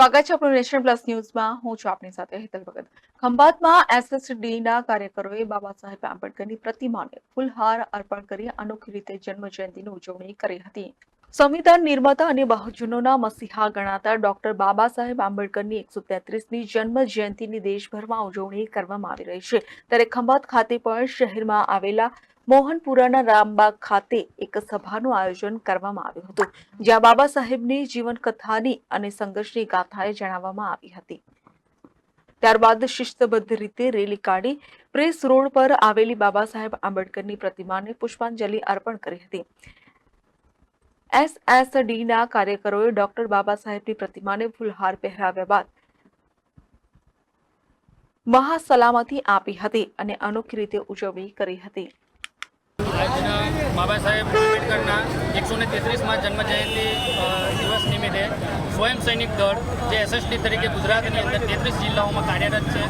સ્વાગત છે આપણું નેશન પ્લસ ન્યૂઝમાં. હું છું આપની સાથે હેતલ ભગત. ખંભાતમાં એસએસડીના કાર્યકરોએ બાબા સાહેબ આંબેડકરની પ્રતિમાને ફૂલહાર અર્પણ કરી અનોખી રીતે જન્મ જયંતિની ઉજવણી કરી હતી. સંવિધાન નિર્માતા અને બહુજનોના મસીહા ગણાતા ડોક્ટર બાબા સાહેબ આંબેડકરની 133મી જન્મ જયંતિની દેશભરમાં ઉજવણી કરવામાં આવી રહી છે. ત્યારે ખંભાત ખાતે પણ શહેરમાં આવેલા મોહનપુરાના રામબાગ ખાતે એક સભાનું આયોજન કરવામાં આવ્યું હતું, જ્યાં બાબા સાહેબની જીવનકથાની અને સંઘર્ષની ગાથાએ જણાવવામાં આવી હતી. ત્યારબાદ શિસ્તબદ્ધ રીતે રેલી કાઢી પ્રેસ રોડ પર આવેલી બાબા સાહેબ આંબેડકરની પ્રતિમાને પુષ્પાંજલિ અર્પણ કરી હતી. એસએસડીના કાર્યકરોએ ડોક્ટર બાબા સાહેબની પ્રતિમાને ફૂલહાર પહેરાવ્યા બાદ મહાસલામતી આપી હતી અને અનોખી રીતે ઉજવણી કરી હતી. આજના બાબા સાહેબ આંબેડકરના 133મા જન્મજયંતિ દિવસ નિમિત્તે સ્વયં સૈનિક દળ જે એસએસડી તરીકે ગુજરાતની અંદર 33 જિલ્લાઓમાં કાર્યરત છે,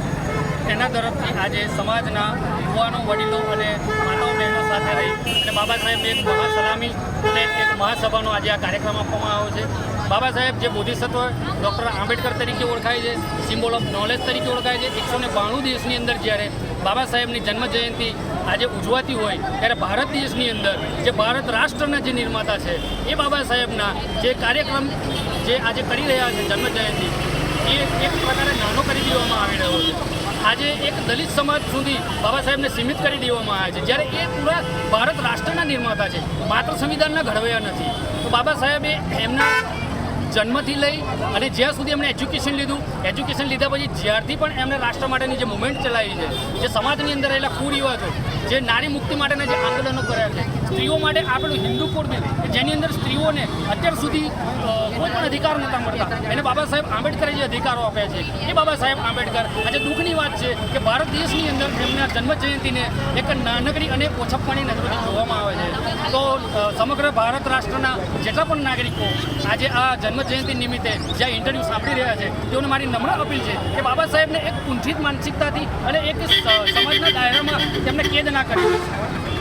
તેના તરફથી આજે સમાજના યુવાનો, વડીલો અને માતાઓ બહેનો સાથે રહી અને બાબા સાહેબને એક મહાસલામી અને એક મહાસભાનો આજે આ કાર્યક્રમ આપવામાં આવ્યો છે. બાબા સાહેબ જે બોધિસત્વ ડૉક્ટર આંબેડકર તરીકે ઓળખાય છે, સિમ્બોલ ઓફ નોલેજ તરીકે ઓળખાય છે. 192 દેશની અંદર જ્યારે બાબા સાહેબની જન્મજયંતિ આજે ઉજવાતી હોય ત્યારે ભારત દેશની અંદર જે ભારત રાષ્ટ્રના જે નિર્માતા છે એ બાબા સાહેબના જે કાર્યક્રમ જે આજે કરી રહ્યા છે જન્મજયંતિ, એ એક પ્રકારે નાનો કરી દેવામાં આવી રહ્યો છે. આજે એક દલિત સમાજ સુધી બાબા સાહેબને સીમિત કરી દેવામાં આવ્યા છે, જ્યારે એ પૂરા ભારત રાષ્ટ્રના નિર્માતા છે, માત્ર સંવિધાનના ઘડવૈયા નથી. તો બાબા સાહેબે એમના જન્મથી લઈ અને જ્યાં સુધી એમણે એજ્યુકેશન લીધા પછી જ્યારથી પણ એમણે રાષ્ટ્ર માટેની જે મુવમેન્ટ ચલાવી છે, જે સમાજની અંદર રહેલા કુરિવાજો, જે નારી મુક્તિ માટેના જે આંદોલનો કર્યા છે, સ્ત્રીઓ માટે આપેલું હિન્દુ કોડ બિલ જેની અંદર સ્ત્રીઓને અત્યાર સુધી કોઈ પણ અધિકાર નહોતા મળતા, એને બાબા સાહેબ આંબેડકરે જે અધિકારો આપ્યા છે એ બાબા સાહેબ આંબેડકર આજે દુઃખની વાત છે કે ભારત દેશની અંદર એમના જન્મજયંતિને એક નાનકડી અને ઓછપવાની નજરોથી જોવામાં આવે છે. તો સમગ્ર ભારત રાષ્ટ્રના જેટલા પણ નાગરિકો આજે આ જન્મજયંતિ નિમિત્તે જ્યાં ઇન્ટરવ્યૂ સાંભળી રહ્યા છે, તેઓને મારી નમ્ર અપીલ છે કે બાબા સાહેબને એક કુંઠિત માનસિકતાથી અને એક સમાજના દાયરામાં તેમને કેદ ના કરી,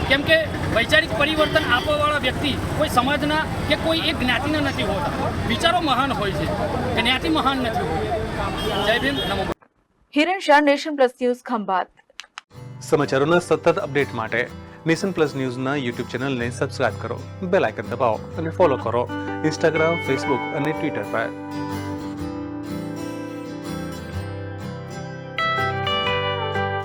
કેમ કે વૈચારિક પરિવર્તન આપવાવાળા વ્યક્તિ કોઈ સમાજના કે કોઈ એક જ્ઞાતિના નથી હોતા. વિચારો મહાન હોય છે, જ્ઞાતિ મહાન નથી હોતી. જય ભીમ, નમો. Hiran Shah, nation plus news, Khambhat. સમાચારોના સતત અપડેટ માટે નેશન પ્લસ ન્યૂઝના યુટ્યુબ ચેનલને સબસ્ક્રાઇબ કરો, બેલ આઇકન દબાવો અને ફોલો કરો ઇન્સ્ટાગ્રામ, ફેસબુક અને ટ્વિટર પર.